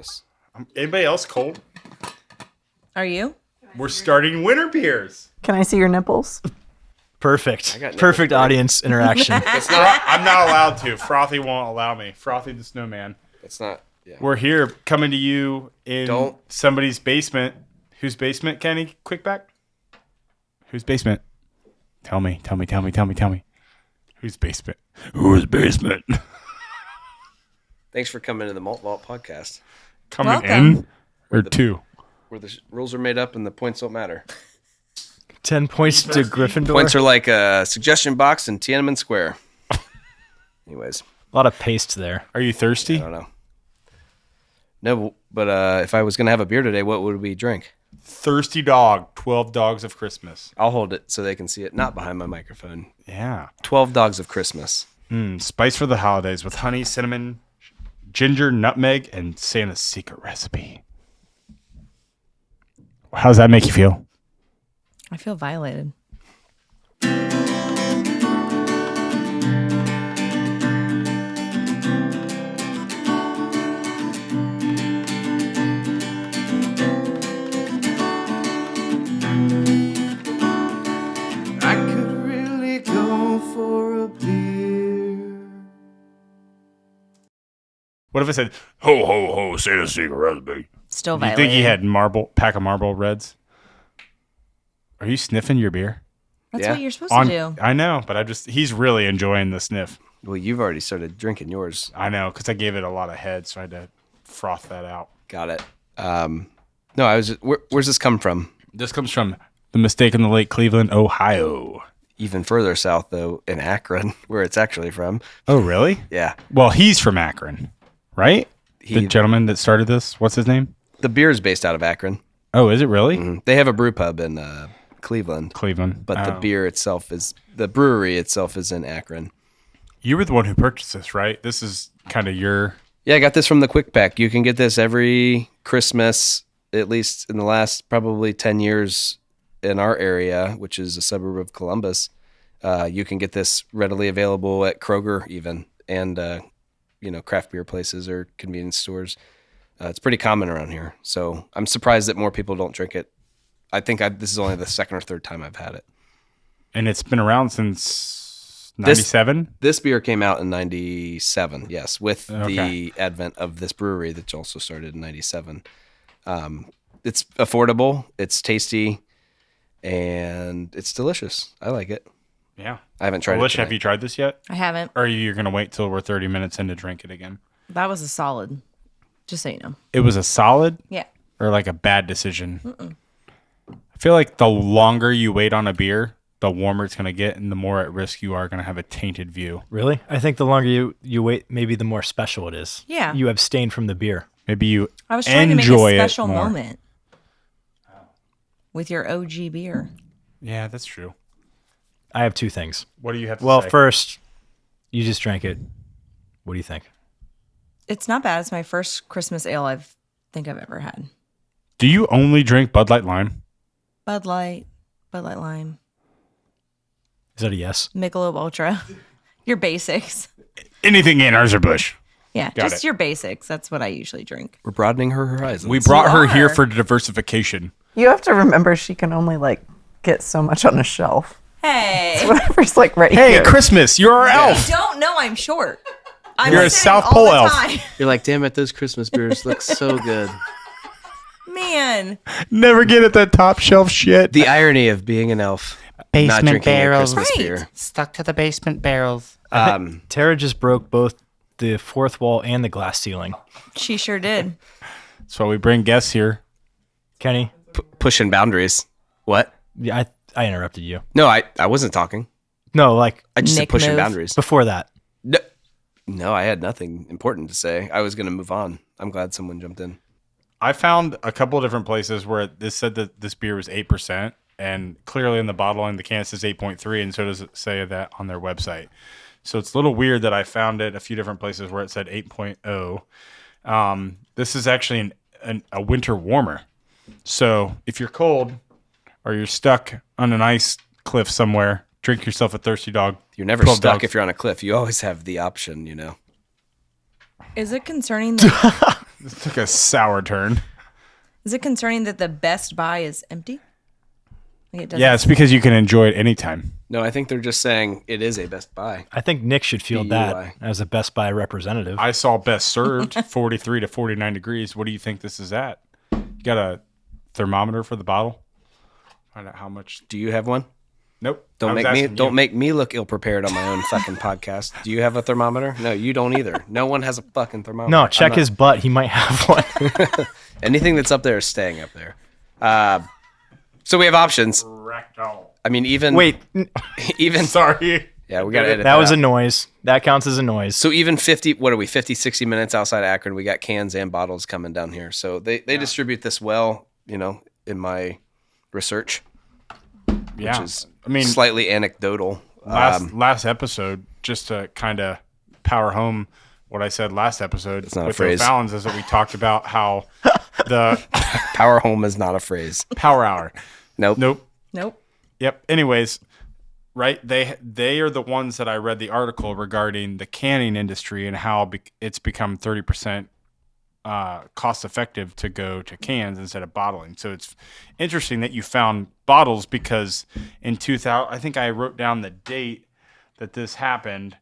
this. Anybody else cold? Are you? We're starting winter beers. Can I see your nipples? Perfect. got Perfect nipples, audience interaction. I'm not allowed to. Frothy won't allow me. Frothy the Snowman. It's not. Yeah. We're here coming to you in somebody's basement. Whose basement, Kenny? Quick back. Whose basement? Tell me. Whose basement? Whose basement? Thanks for coming to the Malt Vault podcast. Coming Welcome. in or two? Where the rules are made up and the points don't matter. 10 points to Gryffindor. Points are like a suggestion box in Tiananmen Square. Anyways. A lot of paste there. Are you thirsty? I don't know. No, but if I was going to have a beer today, what would we drink? Thirsty Dog, 12 Dogs of Christmas. I'll hold it so they can see it, not behind my microphone. Yeah. 12 Dogs of Christmas. Spice for the holidays with honey, cinnamon, ginger, nutmeg, and Santa's secret recipe. How does that make you feel? I feel violated. I could really go for a beer. What if I said, ho, ho, ho, Santa's secret recipe? Still Do you violated. think he had pack of Marlboro Reds? Are you sniffing your beer? That's Yeah. what you're supposed to do. I know, but he's really enjoying the sniff. Well, you've already started drinking yours. I know, because I gave it a lot of head, so I had to froth that out. Got it. No, where's this come from? This comes from the Mistake in the Lake, Cleveland, Ohio. Even further south, though, in Akron, where it's actually from. Oh, really? Yeah. Well, he's from Akron, right? The gentleman that started this, what's his name? The beer is based out of Akron. Oh, is it really? Mm-hmm. They have a brew pub in Cleveland. But The beer itself the brewery itself is in Akron. You were the one who purchased this, right? This is kind of your... Yeah, I got this from the Quick Pack. You can get this every Christmas, at least in the last probably 10 years in our area, which is a suburb of Columbus. You can get this readily available at Kroger even, and craft beer places or convenience stores. It's pretty common around here. So I'm surprised that more people don't drink it. I think this is only the second or third time I've had it. And it's been around since 97? This beer came out in 97, yes, with the advent of this brewery that also started in 97. It's affordable, it's tasty, and it's delicious. I like it. Yeah. I haven't tried Alicia, it. have you tried this yet? I haven't. Or you're going to wait till we're 30 minutes in to drink it again? That was a solid. Just so you know. It was a solid? Yeah. Or like a bad decision? I feel like the longer you wait on a beer, the warmer it's going to get, and the more at risk you are going to have a tainted view. Really? I think the longer you wait, maybe the more special it is. Yeah. You abstain from the beer. Maybe you I was trying to make enjoy a special it more. moment with your OG beer. Yeah, that's true. I have two things. What do you have to Well, say? first, you just drank it. What do you think? It's not bad. It's my first Christmas ale I think I've ever had. Do you only drink Bud Light Lime? Bud Light Lime, Is that a yes? Michelob Ultra. Your basics. Anything Anheuser-Busch. Yeah, Got just it. your basics. That's what I usually drink. We're broadening her horizons. We brought her here are. for diversification. You have to remember she can only get so much on a shelf. Hey. Whatever's right Hey, here. Christmas, you're our elf. You don't know I'm short. I'm You're a sitting South all Pole the elf. time. You're like, damn it, those Christmas beers look so good. Man. Never get at that top shelf shit. The irony of being an elf, not Basement drinking barrels. a Christmas Right. beer. Stuck to the basement barrels. Tara just broke both the fourth wall and the glass ceiling. She sure did. That's why we bring guests here. Kenny, Pushing boundaries. What? yeah, I interrupted you. No, I wasn't talking. No, like I just said Nick pushing move. boundaries. before that. No, I had nothing important to say. I was going to move on. I'm glad someone jumped in. I found a couple of different places where this said that this beer was 8%, and clearly in the bottle and the can it says 8.3, and so does it say that on their website. So it's a little weird that I found it a few different places where it said 8.0. This is actually a winter warmer. So if you're cold or you're stuck on an ice cliff somewhere, drink yourself a Thirsty Dog. You're never 12 stuck dogs. if you're on a cliff. You always have the option, you know. Is it concerning that This took a sour turn. Is it concerning that the Best Buy is empty? Like, it doesn't. Yeah, it's because you can enjoy it anytime. No, I think they're just saying it is a Best Buy. I think Nick should field BUI. that as a Best Buy representative. I saw best served 43 to 49 degrees. What do you think this is at? You got a thermometer for the bottle? Find out how much. Do you have one? Nope. Don't I was make me asking don't you. make me look ill prepared on my own fucking podcast. Do you have a thermometer? No, you don't either. No one has a fucking thermometer. No, I'm check not- his butt. He might have one. Anything that's up there is staying up there. So we have options. Rectal. I mean, even Wait, even Sorry. yeah, we got to edit that was out. a noise. That counts as a noise. So even 50, what are we, 50, 60 minutes outside Akron, we got cans and bottles coming down here. So they distribute this well, in my research, Yeah. which is I mean, slightly anecdotal. last episode, just to kind of power home what I said last episode not a with phrase. the Fallons is that we talked about how the Power home is not a phrase. power hour. Nope. Nope. Yep. Anyways, right? They are the ones that I read the article regarding the canning industry and how it's become 30% cost effective to go to cans instead of bottling. So it's interesting that you found bottles because in 2000, I think I wrote down the date that this happened.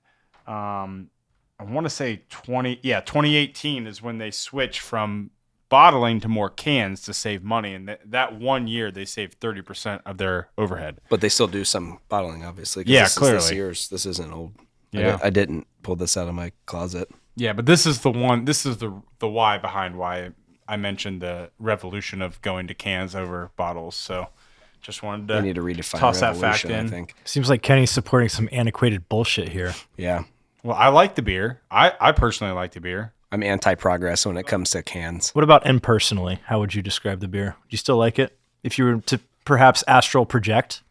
I want to say 2018 is when they switched from bottling to more cans to save money. And that 1 year they saved 30% of their overhead. But they still do some bottling, obviously. 'cause Yeah, this clearly. Is this year's. This isn't old. Yeah. I didn't pull this out of my closet. Yeah, but this is the one. This is the why behind why I mentioned the revolution of going to cans over bottles. So, just wanted I to need to redefine toss that fact revolution, I in. think. Seems like Kenny's supporting some antiquated bullshit here. Yeah. Well, I like the beer. I personally like the beer. I'm anti-progress when it comes to cans. What about impersonally? How would you describe the beer? Do you still like it? If you were to perhaps astral project,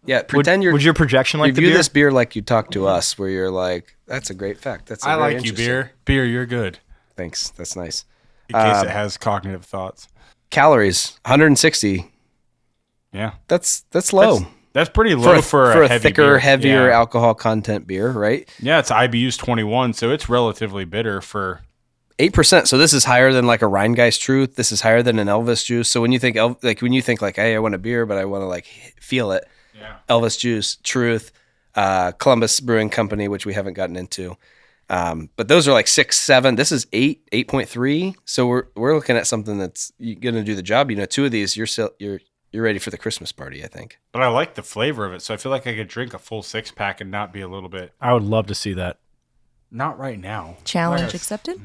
Yeah, pretend would your projection like the review beer? this beer like you talk to us, where you're like, "That's a great fact. That's a I very like you, interesting." beer. Beer, you're good. Thanks. That's nice. In case it has cognitive thoughts. Calories 160. Yeah, That's low that's pretty low for a heavy thicker, beer. heavier Yeah. alcohol content beer, right? Yeah, it's IBU's 21, so it's relatively bitter for. 8%. So this is higher than like a Rheingeist Truth. This is higher than an Elvis Juice. So when you think hey, I want a beer, but I want to like feel it. Yeah. Elvis Juice, Truth, Columbus Brewing Company, which we haven't gotten into. But those are like 6, 7. This is 8, 8.3. So we're looking at something that's going to do the job. Two of these, you're ready for the Christmas party, I think. But I like the flavor of it, so I feel like I could drink a full 6-pack and not be a little bit. I would love to see that. Not right now. Challenge accepted.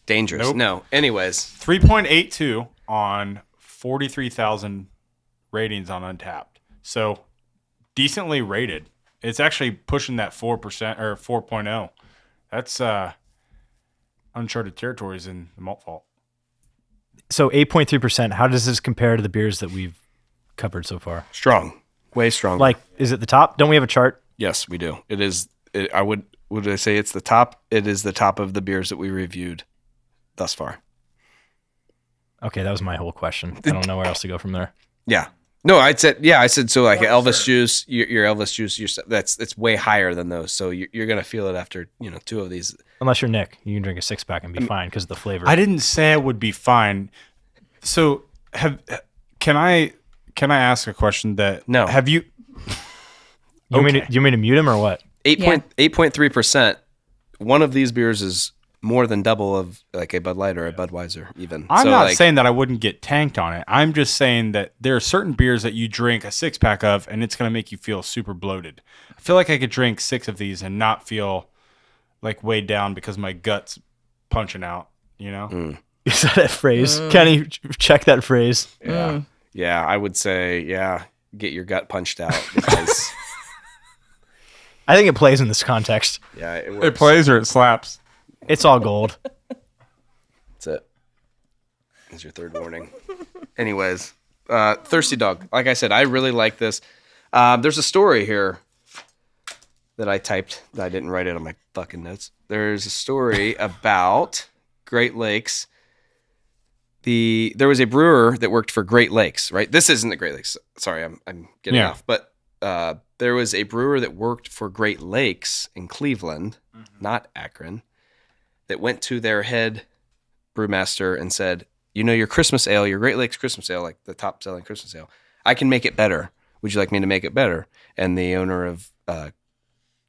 Dangerous. Nope. No. Anyways, 3.82 on 43,000 ratings on Untapped. So decently rated. It's actually pushing that 4% or 4.0. That's uncharted territories in the Malt Vault. So 8.3%. How does this compare to the beers that we've covered so far? strong. Way strong. Like, is it the top? Don't we have a chart? Yes, we do. It is. Would I say it's the top? It is the top of the beers that we reviewed thus far. Okay, that was my whole question. I don't know where else to go from there. Yeah. No, I said so. Like Elvis Juice, your Elvis Juice, it's way higher than those. So you're gonna feel it after 2 of these. Unless you're Nick, you can drink a 6-pack and be fine because of the flavor. I didn't say it would be fine. So can I ask a question that No. have you You want me to mute him or what? 8.3%. One of these beers is more than double of like a Bud Light or a Budweiser even. I'm So, not like, saying that I wouldn't get tanked on it. I'm just saying that there are certain beers that you drink a 6-pack of and it's going to make you feel super bloated. I feel like I could drink 6 of these and not feel like weighed down because my gut's punching out, Is that a phrase? Kenny, check that phrase. Yeah, I would say get your gut punched out because I think it plays in this context. it works. It plays or it slaps. It's all gold. That's it. That's your third warning. Anyways, Thirsty Dog. Like I said, I really like this. There's a story here that I typed that I didn't write it on my fucking notes. There's a story about Great Lakes. There was a brewer that worked for Great Lakes, right? This isn't the Great Lakes. Sorry, I'm getting off. But there was a brewer that worked for Great Lakes in Cleveland, not Akron, that went to their head brewmaster and said, your Christmas ale, your Great Lakes Christmas ale, like the top selling Christmas ale, I can make it better. Would you like me to make it better? And the owner of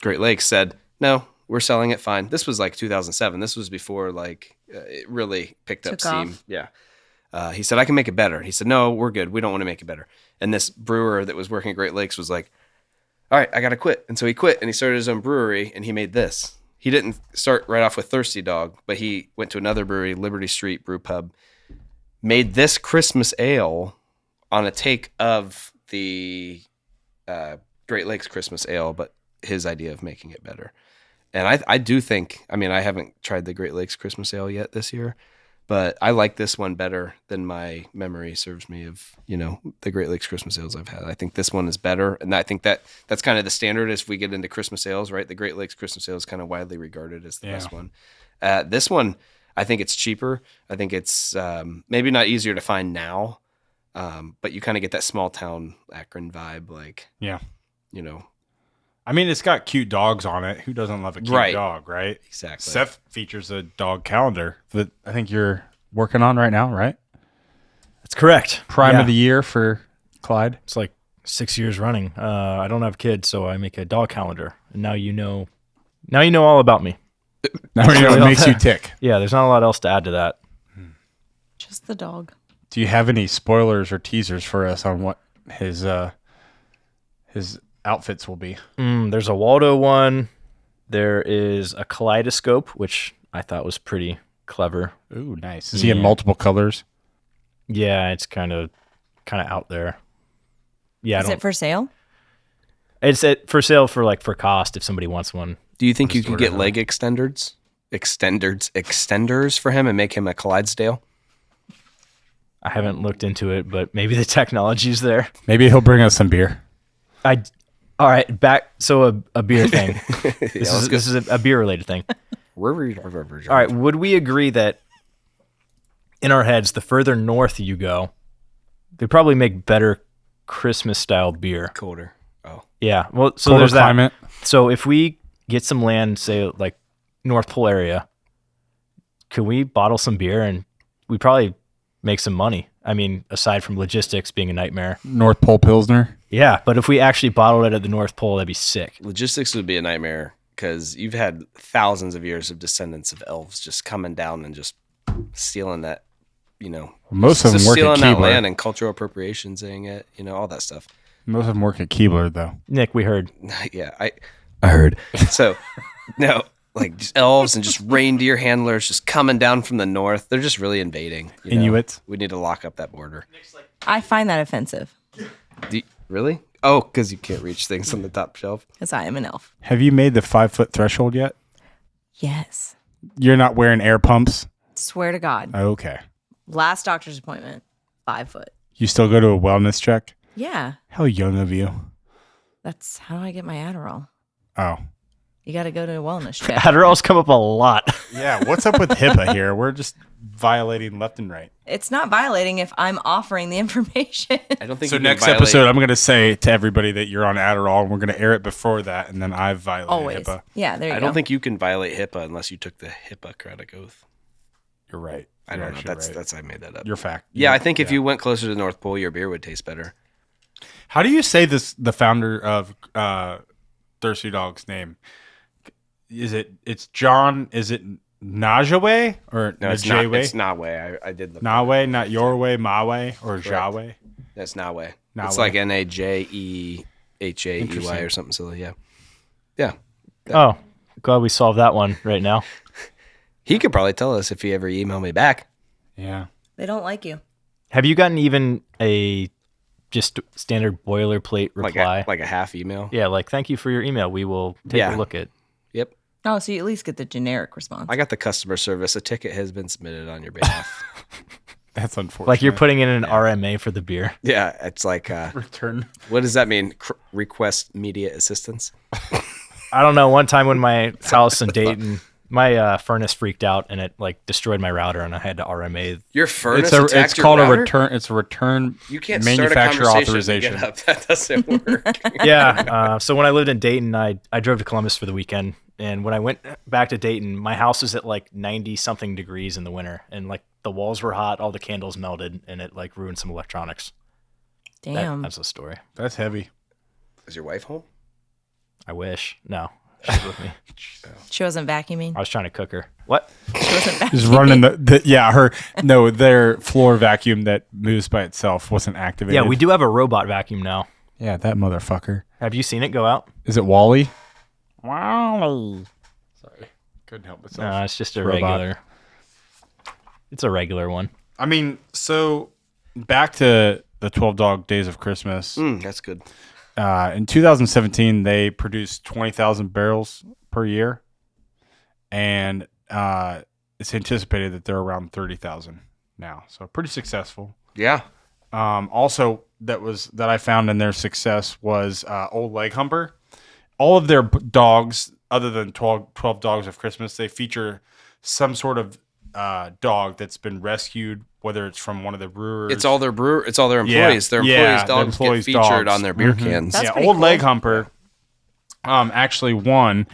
Great Lakes said, no, we're selling it fine. This was like 2007. This was before it really picked up steam. Off. Yeah. He said, I can make it better. He said, no, we're good. We don't want to make it better. And this brewer that was working at Great Lakes was like, all right, I got to quit. And so he quit and he started his own brewery and he made this. He didn't start right off with Thirsty Dog, but he went to another brewery, Liberty Street Brew Pub, made this Christmas ale on a take of the Great Lakes Christmas ale, but his idea of making it better. And I do think, I haven't tried the Great Lakes Christmas ale yet this year, but I like this one better than my memory serves me of, the Great Lakes Christmas ales I've had. I think this one is better. And I think that's kind of the standard as we get into Christmas ales, right? The Great Lakes Christmas ale is kind of widely regarded as the best one. This one, I think it's cheaper. I think it's maybe not easier to find now, but you kind of get that small town Akron vibe. It's got cute dogs on it. Who doesn't love a cute dog, right? Exactly. Seth features a dog calendar that I think you're working on right now, right? That's correct. Prime of the year for Clyde. It's like 6 years running. I don't have kids, so I make a dog calendar. And now you know all about me. Now you know what makes you tick. Yeah, there's not a lot else to add to that. Just the dog. Do you have any spoilers or teasers for us on what his outfits will be? There's a Waldo one. There is a kaleidoscope, which I thought was pretty clever. Ooh, nice. Is he in multiple colors? Yeah, it's kind of out there. Yeah, Is it for sale? It's for sale for cost if somebody wants one. Do you think you could get leg extenders for him and make him a Clydesdale? I haven't looked into it, but maybe the technology's there. Maybe he'll bring us some beer. All right, back. So a beer thing. This is a beer related thing. All right, would we agree that in our heads, the further north you go, they probably make better Christmas style beer? Colder. Oh, yeah. Well, so colder there's climate. That. So if we get some land, say like North Pole area, could we bottle some beer and we probably make some money? Aside from logistics being a nightmare. North Pole Pilsner. Yeah, but if we actually bottled it at the North Pole, that'd be sick. Logistics would be a nightmare because you've had thousands of years of descendants of elves just coming down and just stealing that, Most of them work at stealing that Keebler. land and cultural appropriation, saying it, all that stuff. Most of them work at Keebler, though. Nick, we heard. Yeah, I heard. So, no, just elves and just reindeer handlers just coming down from the north. They're just really invading. Inuits. We need to lock up that border. I find that offensive Really? Oh, because you can't reach things on the top shelf. because I am an elf. Have you made the 5-foot threshold yet? Yes. You're not wearing air pumps? Swear to God. Okay. Last doctor's appointment, 5 foot. You still go to a wellness check? Yeah. How young of you? That's how do I get my Adderall? Oh. You got to go to a wellness check. Adderall's come up a lot. Yeah, what's up with HIPAA here? We're just violating left and right. It's not violating if I'm offering the information. I don't think So you can next violate- episode, I'm going to say to everybody that you're on Adderall, and we're going to air it before that, and then I violated Always. HIPAA. Yeah, there you go. I don't think you can violate HIPAA unless you took the Hippocratic Oath. You're right. I don't know. You're That's right. I made that up. Your fact. Yeah, I think if you went closer to the North Pole, your beer would taste better. How do you say this? The founder of Thirsty Dog's name? It's John? Is it Najaway or No, it's not. Najaway? It's Nawe. I did look. Nawe, not your way, my way, or Jawe. That's Nawe. Nawe. It's like Najehey Interesting. or something silly. Yeah. Yeah. Oh, glad we solved that one right now. He could probably tell us if he ever emailed me back. Yeah. They don't like you. Have you gotten even a just standard boilerplate reply? Like a half email. Yeah, thank you for your email. We will take a look at. Yep. Oh, so you at least get the generic response. I got the customer service. A ticket has been submitted on your behalf. That's unfortunate. Like you're putting in an RMA for the beer. Yeah, it's like return. what does that mean? Request immediate assistance. I don't know. One time when my house in Dayton, my furnace freaked out and it destroyed my router, and I had to RMA. Your furnace. It's called a return. It's a return. You can't manufacturer start a conversation authorization. to get up. That doesn't work. Yeah. So when I lived in Dayton, I drove to Columbus for the weekend, And when I went back to Dayton, my house was at like 90 something degrees in the winter, and like the walls were hot, all the candles melted, and it like ruined some electronics. Damn. That's a story. That's heavy. Is your wife home? I wish. No, she's with me. She wasn't vacuuming. I was trying to cook her. What? She wasn't vacuuming. Just running their floor vacuum that moves by itself wasn't activated. Yeah, we do have a robot vacuum now. Yeah, that motherfucker. Have you seen it go out? Is it Wally? Wally. Sorry. Couldn't help myself. No, it's just a Robot. regular. It's a regular one. I mean, so back to the 12 Dog Days of Christmas. That's good. In 2017, they produced 20,000 barrels per year. And it's anticipated that they're around 30,000 now. So pretty successful. Yeah. Also, that I found in their success was Old Leg Humper. All of their dogs, other than 12 Dogs of Christmas, they feature some sort of dog that's been rescued, whether it's from one of the brewers. It's all their It's all their employees. Their employees' dogs get featured on their beer cans. That's yeah, pretty Old cool. Leg Humper actually won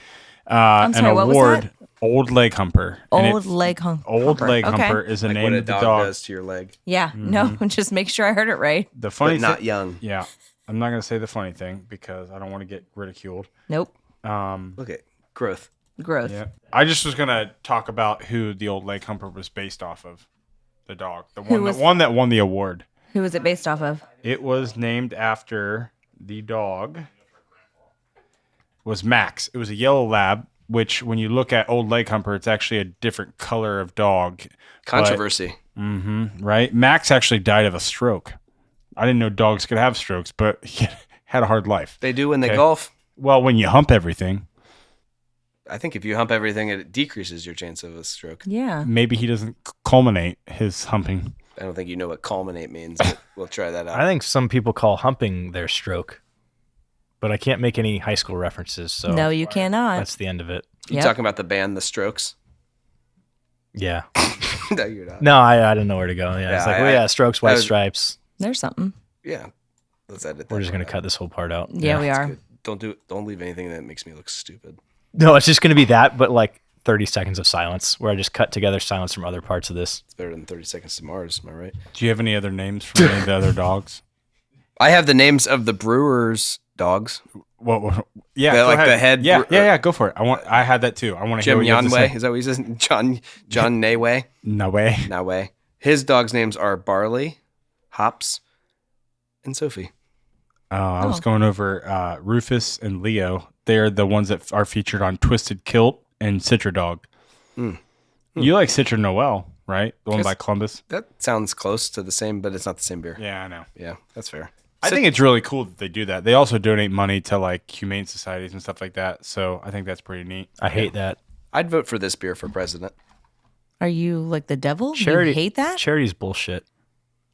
I'm sorry, an what was award. that? Old Leg Humper. And Old leg humper. Old Leg Okay. Humper is the Like name what a of the dog dog. does to your leg, Yeah. No, just make sure I heard it right. The funny but not thing, young. yeah, I'm not gonna say the funny thing because I don't want to get ridiculed. Nope. Look at growth. Growth. Yeah, I just was gonna talk about who the Old Leg Humper was based off of. The dog, the one that won the award. Who was it based off of? It was named after the dog. Was Max. It was a yellow lab, which when you look at Old Leg Humper, it's actually a different color of dog. Controversy. Right? Max actually died of a stroke. I didn't know dogs could have strokes, but he had a hard life. They do when they Okay. golf. Well, when you hump everything, I think if you hump everything, it decreases your chance of a stroke. Yeah. maybe he doesn't culminate his humping. I don't think you know what culminate means, but we'll try that out. I think some people call humping their stroke, but I can't make any high school references, so No, you cannot. that's the end of it. You Yep. talking about the band The Strokes? Yeah. No, you're not. No, I didn't know where to go. Yeah, Yeah, it's like, I- well, yeah, strokes, white was- stripes. There's something. Yeah. Let's edit that. We're just gonna part cut out. this whole part out. Yeah, we That's are. good. Don't leave anything that makes me look stupid. No, it's just gonna be that, but like 30 seconds of silence, where I just cut together silence from other parts of this. It's better than 30 Seconds to Mars. Am I right? Do you have any other names for any of the other dogs? I have the names of the Brewers' dogs. What? Yeah, The- go like ahead. the head Yeah, br- yeah. Go for it. I had that too. I want to hear Jim what you have to Yanway. say. Is that what he says? John Nayway. No way. Nayway. His dogs' names are Barley, Hops, and Sophie. I was going over Rufus and Leo. They're the ones that are featured on Twisted Kilt and Citra Dog. You like Citra Noel, right? The one Yes. by Columbus. That sounds close to the same, but it's not the same beer. Yeah, I know. Yeah, that's fair. I think it's really cool that they do that. They also donate money to like humane societies and stuff like that. So I think that's pretty neat. I hate that. I'd vote for this beer for president. Are you like the devil? Charity, You hate that? Charity's bullshit.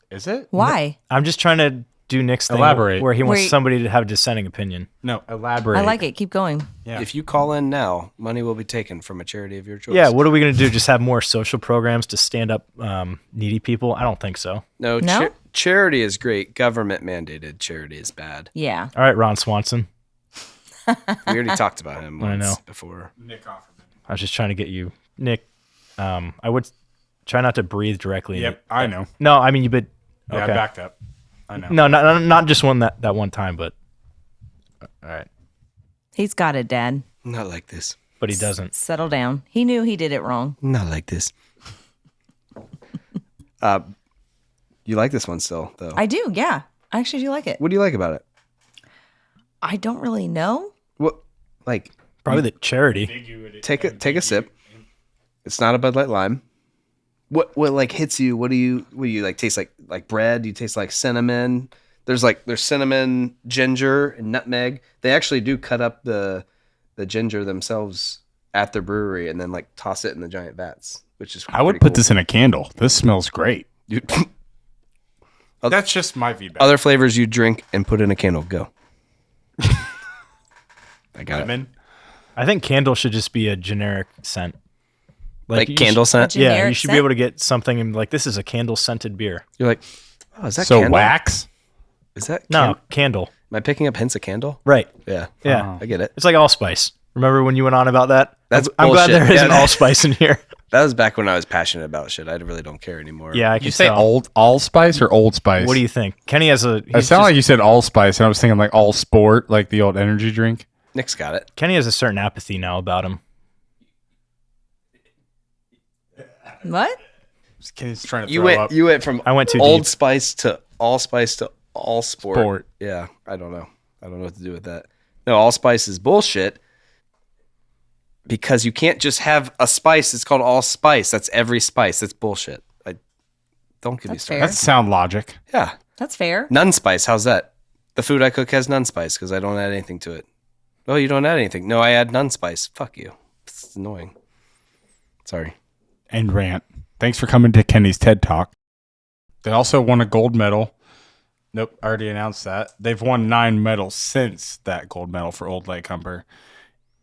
Is it? Why? I'm just trying to do Nick's thing Elaborate. where he wants Wait. somebody to have a dissenting opinion. No, elaborate. I like it. Keep going. Yeah. If you call in now, money will be taken from a charity of your choice. Yeah, what are we going to do? Just have more social programs to stand up needy people? I don't think so. No, No? charity is great. Government mandated charity is bad. Yeah. All right, Ron Swanson. We already talked about him I once know. before. Nick Offerman. I was just trying to get you, Nick. I would try not to breathe directly. in Yep, it. I know. No, I mean you. But Yeah, okay. I backed up. I know. No, not just one that one time, but all right. He's got it, Dad. Not like this. But he doesn't. Settle down. He knew he did it wrong. Not like this. You like this one still, though. I do. Yeah. I actually do like it. What do you like about it? I don't really know. What, like, Probably the charity. take a sip. It's not a Bud Light Lime. What like hits you? What do you like taste like bread? Do you taste like cinnamon? There's cinnamon, ginger, and nutmeg. They actually do cut up the ginger themselves at the brewery and then like toss it in the giant vats, which is I would put this in a candle. This smells great. this. That's just my feedback. Other flavors you drink and put in a candle. Go. I got it. Lemon. I think candle should just be a generic scent. Like you candle should- scent. A Yeah, you generic should scent? be able to get something and like this is a candle scented beer. You're like, oh, is that So candle? wax. Is that No, candle? candle. Am I picking up hints of candle? Right. Yeah. Yeah. I get it. It's like allspice. Remember when you went on about that? That's I'm glad bullshit. there isn't Yeah. allspice in here. That was back when I was passionate about shit. I really don't care anymore. Yeah, I You can say tell. allspice or Old Spice? What do you think? Kenny has a. It sounded like you said allspice, and I was thinking like all sport, like the old energy drink. Nick's got it. Kenny has a certain apathy now about him. What? Kenny's trying to You throw went up. you went from I went too Old deep. Spice to all sport. Sport. Yeah, I don't know. I don't know what to do with that. No, allspice is bullshit because you can't just have a spice. It's called allspice. That's every spice. That's bullshit. Don't give me That's started. fair. That's sound logic. Yeah, That's fair. none spice. How's that? The food I cook has none spice because I don't add anything to it. Oh, you don't add anything? No, I add none spice. Fuck you. It's annoying. Sorry. And rant. Thanks for coming to Kenny's TED Talk. They also won a gold medal. Nope, I already announced that. They've won 9 medals since that gold medal for Old Lake Humper.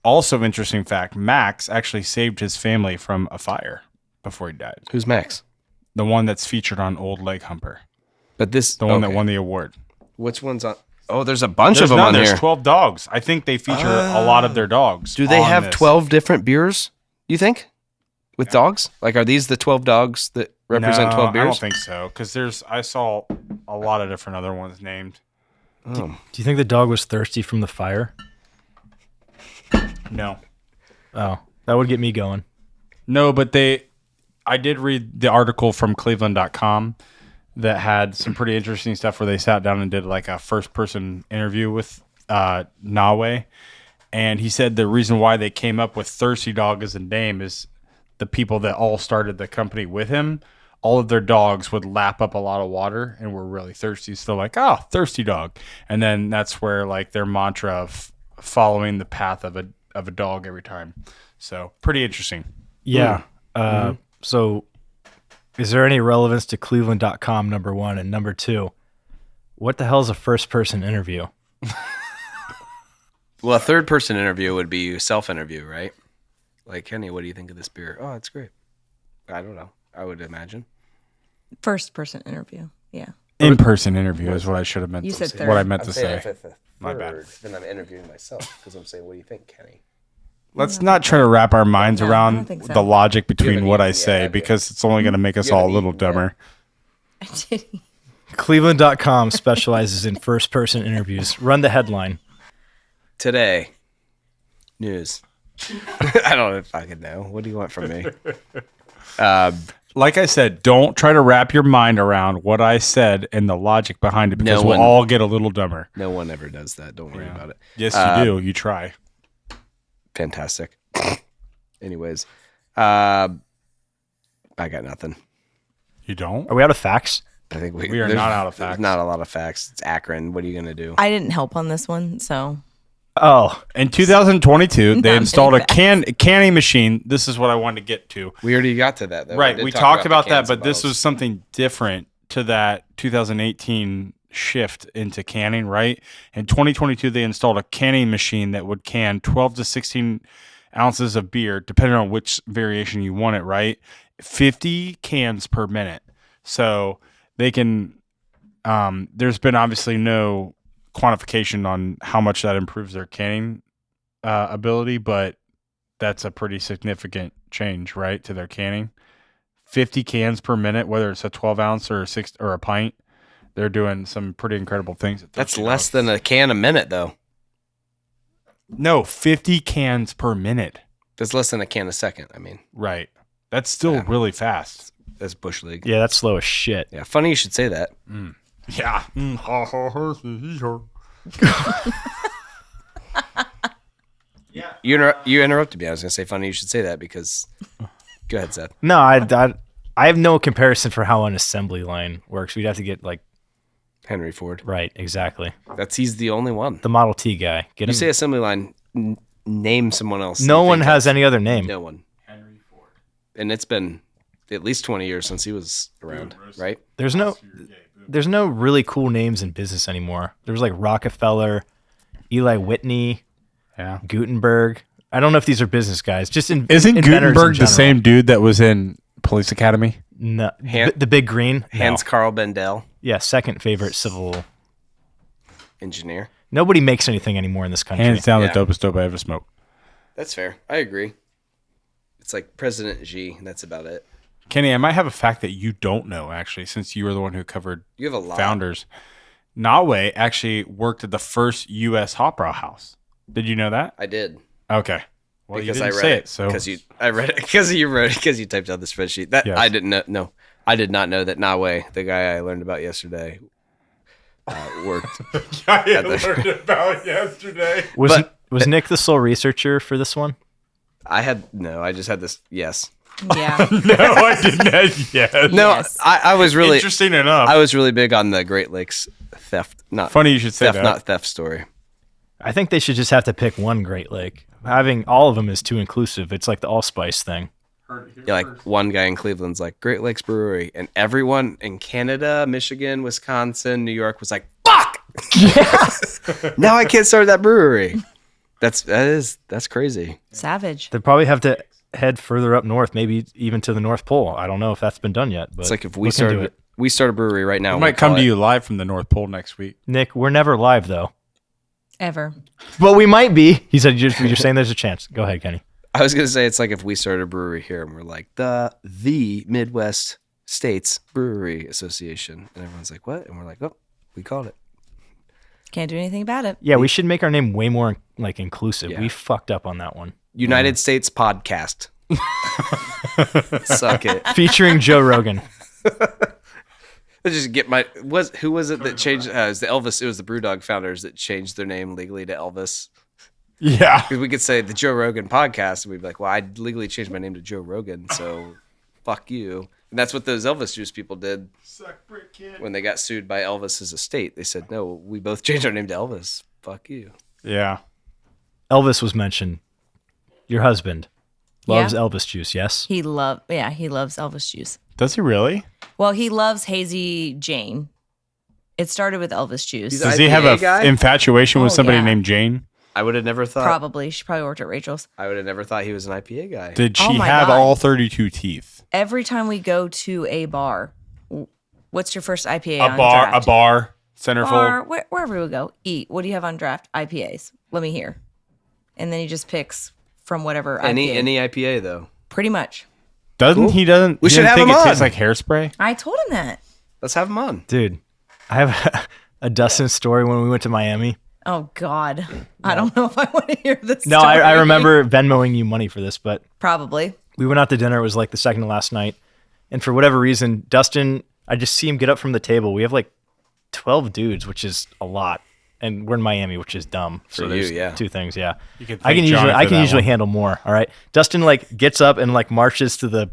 Also, interesting fact, Max actually saved his family from a fire before he died. Who's Max? The one that's featured on Old Lake Humper. But this The one that won the award. Which one's on? Oh, there's a bunch There's of them on there's here. 12 dogs. I think they feature a lot of their dogs. Do they on have this. 12 different beers, you think? With dogs? Like, are these the 12 dogs that represent 12 beers? I don't think so, because I saw a lot of different other ones named. Oh. Do you think the dog was thirsty from the fire? No. Oh, that would get me going. No, but I did read the article from Cleveland.com that had some pretty interesting stuff where they sat down and did like a first person interview with Nawe. And he said the reason why they came up with Thirsty Dog as a name is the people that all started the company with him, all of their dogs would lap up a lot of water and were really thirsty. So they're like, oh, Thirsty Dog. And then that's where like their mantra of following the path of a dog every time. So pretty interesting. Yeah. So is there any relevance to Cleveland.com, number one? And number two, what the hell is a first person interview? Well, a third person interview would be you self-interview, right? Like, Kenny, what do you think of this beer? Oh, it's great. I don't know. I would imagine. First person interview. Yeah. In-person interview is what I should have meant You to said say. third. What I meant to say. My My bad. bad. Then I'm interviewing myself because I'm saying, what do you think, Kenny? Let's not try to wrap our minds No, I don't around think so. the logic between an what I eaten say yet? because it's only going to make us You haven't all a little eaten yet. dumber. Cleveland.com specializes in first person interviews. Run the headline. Today, news. I don't fucking know. What do you want from me? Like I said, don't try to wrap your mind around what I said and the logic behind it because No we'll one- all get a little dumber. No one ever does that. Don't worry about it. Yes, you do. You try. Fantastic. Anyways, I got nothing. You don't? Are we out of facts? I think We are there's- not out of there's facts. Not a lot of facts. It's Akron. What are you gonna do? I didn't help on this one, so Oh, In 2022, they Not installed a many canning machine. This is what I wanted to get to. We already got to that, though. Right, did we talk talked the about that, cans but and this bottles. was something different to that 2018 shift into canning, right? In 2022, they installed a canning machine that would can 12 to 16 ounces of beer, depending on which variation you want it, right? 50 cans per minute. So they can, there's been obviously no quantification on how much that improves their canning ability, but that's a pretty significant change, right, to their canning. 50 cans per minute, whether it's a 12 ounce or a pint, they're doing some pretty incredible things. At That's $13. less than a can a minute, though. No, 50 cans per minute. That's less than a can a second. I mean, Right. That's still really fast. that's bush league. yeah, that's slow as shit. Yeah, funny you should say that. Yeah. You interrupted me. I was gonna say funny you should say that because. Go ahead, Seth. No, I have no comparison for how an assembly line works. We'd have to get like Henry Ford. right, exactly. He's the only one. The Model T guy. Get You him. say assembly line. Name someone else. No you one think has of. any other name. No one. Henry Ford. And it's been at least 20 years since he was around, right? There's no really cool names in business anymore. There was like Rockefeller, Eli Whitney, Yeah. Gutenberg. I don't know if these are business guys. Just in Isn't inventors in Gutenberg the general. same dude that was in Police Academy? No, Han- the big green. No. Hans Carl Bendel, Yeah, second favorite civil. engineer. Nobody makes anything anymore in this country. Hands down Yeah. the dopest dope I ever smoked. That's fair. I agree. It's like President Xi, and that's about it. Kenny, I might have a fact that you don't know, actually, since you were the one who covered You have a lot. founders. Nawe actually worked at the first U.S. hop brow house. Did you know that? I did. Okay. Well, Because you didn't I read say it. so I read it because you wrote it because you typed out the spreadsheet. That Yes. I didn't know. No, I did not know that Nawe, the guy I learned about yesterday, worked. I the- learned about yesterday. Was Nick the sole researcher for this one? I just had this. Yes. Yeah. No, I didn't. Yes. No, Yes. I was really Interesting enough. I was really big on the Great Lakes theft. Not Funny you should say theft, that. not theft story. I think they should just have to pick one Great Lake. Having all of them is too inclusive. It's like the allspice thing. Yeah, like one guy in Cleveland's like Great Lakes Brewery, and everyone in Canada, Michigan, Wisconsin, New York was like, "Fuck! Now I can't start that brewery." That's crazy. Savage. They probably have to head further up north, maybe even to the North Pole. I don't know if that's been done yet. But It's like if look into we start a brewery right now. We we'll might come call to it- you live from the North Pole next week. Nick, we're never live though. Ever. But we might be. He said you're saying there's a chance. Go ahead, Kenny. I was gonna say it's like if we started a brewery here and we're like the Midwest States Brewery Association, and everyone's like, "What?" And we're like, "Oh, we called it." Can't do anything about it. Yeah, we should make our name way more like inclusive. Yeah. We fucked up on that one. United States Podcast. Suck it. Featuring Joe Rogan. Let's just get who was it that changed? It was the Elvis. It was the BrewDog founders that changed their name legally to Elvis. Yeah. Because we could say the Joe Rogan Podcast, and we'd be like, "Well, I legally changed my name to Joe Rogan, so fuck you." And that's what those Elvis juice people did when they got sued by Elvis's estate. They said, "No, we both changed our name to Elvis. Fuck you." Yeah. Elvis was mentioned. Your husband loves Yeah. Elvis juice, yes? He loves Elvis juice. Does he really? Well, he loves Hazy Jane. It started with Elvis juice. He's Does he have IPA a guy? infatuation with Oh, somebody yeah. named Jane? I would have never thought. Probably. She probably worked at Rachel's. I would have never thought he was an IPA guy. Did she Oh my have God. all 32 teeth? Every time we go to a bar, what's your first IPA A on bar, draft? a bar, centerfold. Bar, wherever we go, eat. What do you have on draft? IPAs. Let me hear. And then he just picks from whatever IPA. Any IPA though. Pretty much. Doesn't he? Doesn't We he should doesn't have think him it on. tastes like hairspray? I told him that. Let's have him on. Dude, I have a Dustin story when we went to Miami. Oh, God. I don't know if I want to hear this. No, story. I remember Venmoing you money for this, but Probably. we went out to dinner. It was like the second to last night. And for whatever reason, Dustin, I just see him get up from the table. We have like 12 dudes, which is a lot. And we're in Miami, which is dumb. So For there's you, yeah. two things, yeah. You can I thank can Johnny usually for that one. handle more, all right? Dustin like gets up and like marches to the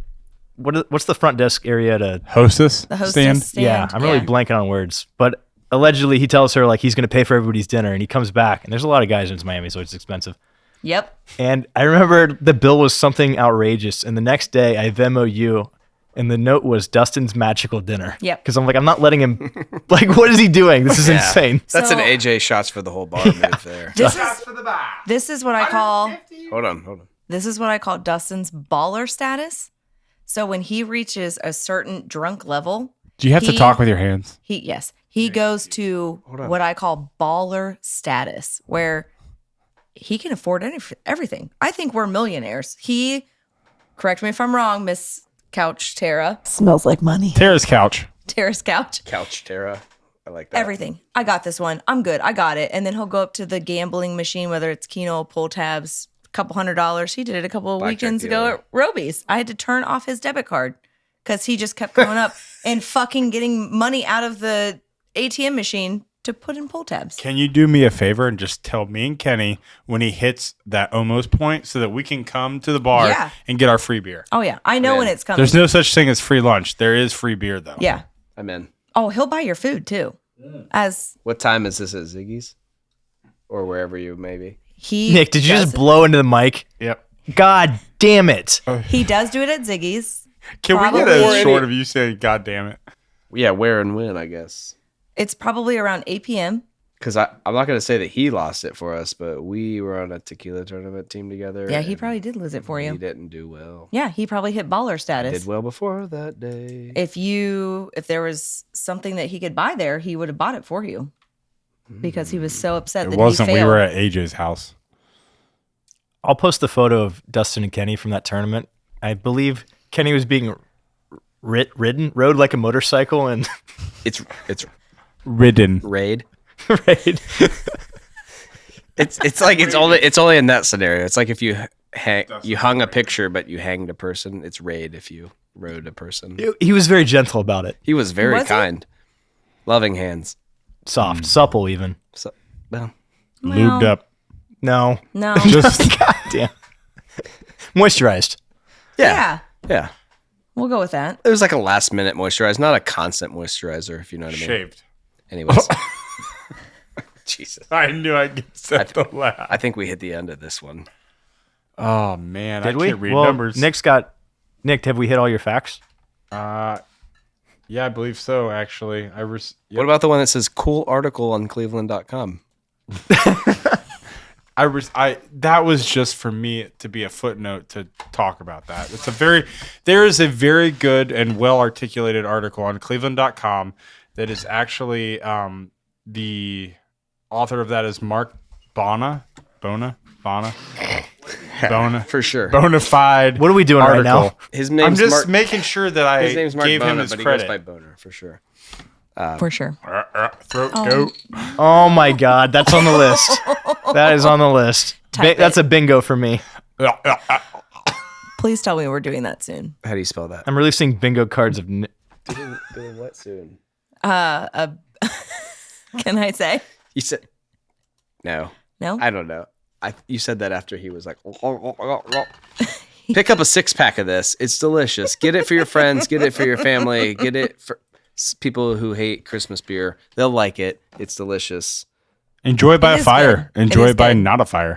what's the front desk area to Hostess, The hostess stand. stand. Yeah, I'm really blanking on words. But allegedly he tells her like he's going to pay for everybody's dinner and he comes back and there's a lot of guys in Miami, so it's expensive. Yep. And I remember the bill was something outrageous. And the next day I Venmo you and the note was Dustin's magical dinner. Yep. Because I'm like, I'm not letting him, like, what is he doing? This is Yeah. insane. That's So- an AJ shots for the whole bar move there. This is what I call Hold on. This is what I call Dustin's baller status. So when he reaches a certain drunk level, Do you have to He- talk with your hands? he goes to what I call baller status, where he can afford everything. I think we're millionaires. Correct me if I'm wrong, Miss Couch Tara, Smells like money. Tara's couch. Tara's couch. Couch Tara. I like that. Everything. I got this one. I'm good. I got it. And then he'll go up to the gambling machine, whether it's Keno, pull tabs, $200. He did it a couple of Blackjack weekends ago dealer. at Roby's. I had to turn off his debit card because he just kept going up and fucking getting money out of the ATM machine to put in pull tabs. Can you do me a favor and just tell me and Kenny when he hits that almost point so that we can come to the bar Yeah. and get our free beer? Oh, yeah. I know Man. when it's coming. There's no such thing as free lunch. There is free beer, though. Yeah. I'm in. Oh, he'll buy your food too. As What time is this at Ziggy's? Or wherever you may be? he Nick, did you does just blow into the mic? Yep. God damn it. He does do it at Ziggy's. Can we get Probably. a short of you saying, God damn it? Yeah, where and when, I guess. It's probably around 8 p.m. Because I'm not going to say that he lost it for us, but we were on a tequila tournament team together. Yeah, he and probably did lose it for He you. didn't do well. Yeah, he probably hit baller status. Did well before that day. If there was something that he could buy there, he would have bought it for you because he was so upset It that wasn't. he We failed. were at AJ's house. I'll post the photo of Dustin and Kenny from that tournament. I believe Kenny was being rode like a motorcycle, and It's Ridden. raid. right. It's like it's only in that scenario. It's like if you hung a picture but you hanged a person. It's raid if you rode a person. He was very gentle about it. He was very Was he? kind, loving hands. Soft, supple, even. So, well, Lubed up. No, No. Just goddamn. Moisturized. Yeah. yeah. We'll go with that. It was like a last minute moisturizer, not a constant moisturizer, if you know what I mean. shaved. Anyways. Jesus. I knew I'd get set to laugh. I think we hit the end of this one. Oh man, Did I we? can't read Well, numbers. Nick, have we hit all your facts? Yeah, I believe so. Actually, What about the one that says cool article on Cleveland.com? That was just for me to be a footnote to talk about that. There is a very good and well articulated article on Cleveland.com that is actually the author of that is Mark Bona. For sure. Bonafide. What are we doing right now? His name's I'm just Mark, making sure that I his name's Mark gave Bona, him his but credit. he goes by Boner, for sure. For sure. Throat goat. Oh my God, that's on the list. That is on the list. Type That's it. a bingo for me. Please tell me we're doing that soon. How do you spell that? I'm releasing bingo cards of. Doing what soon? Can I say? You said no. No? I don't know. You said that after he was like, pick up a 6-pack of this. It's delicious. Get it for your friends. Get it for your family. Get it for people who hate Christmas beer. They'll like it. It's delicious. Enjoy by It a is fire. good. It Enjoy is by good. not a fire.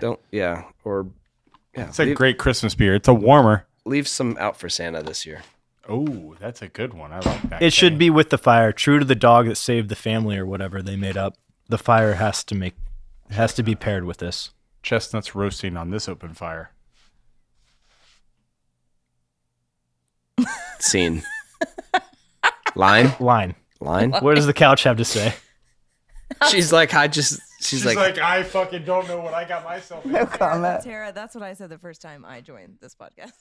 It's a great Christmas beer. It's a warmer. Leave some out for Santa this year. Oh, that's a good one. I like that. It should be with the fire. True to the dog that saved the family, or whatever they made up. The fire has to be paired with this. Chestnuts roasting on this open fire. Scene. Line. Line. What does the couch have to say? She's like, she's like, I fucking don't know what I got myself in. No comment. Tara, that's what I said the first time I joined this podcast.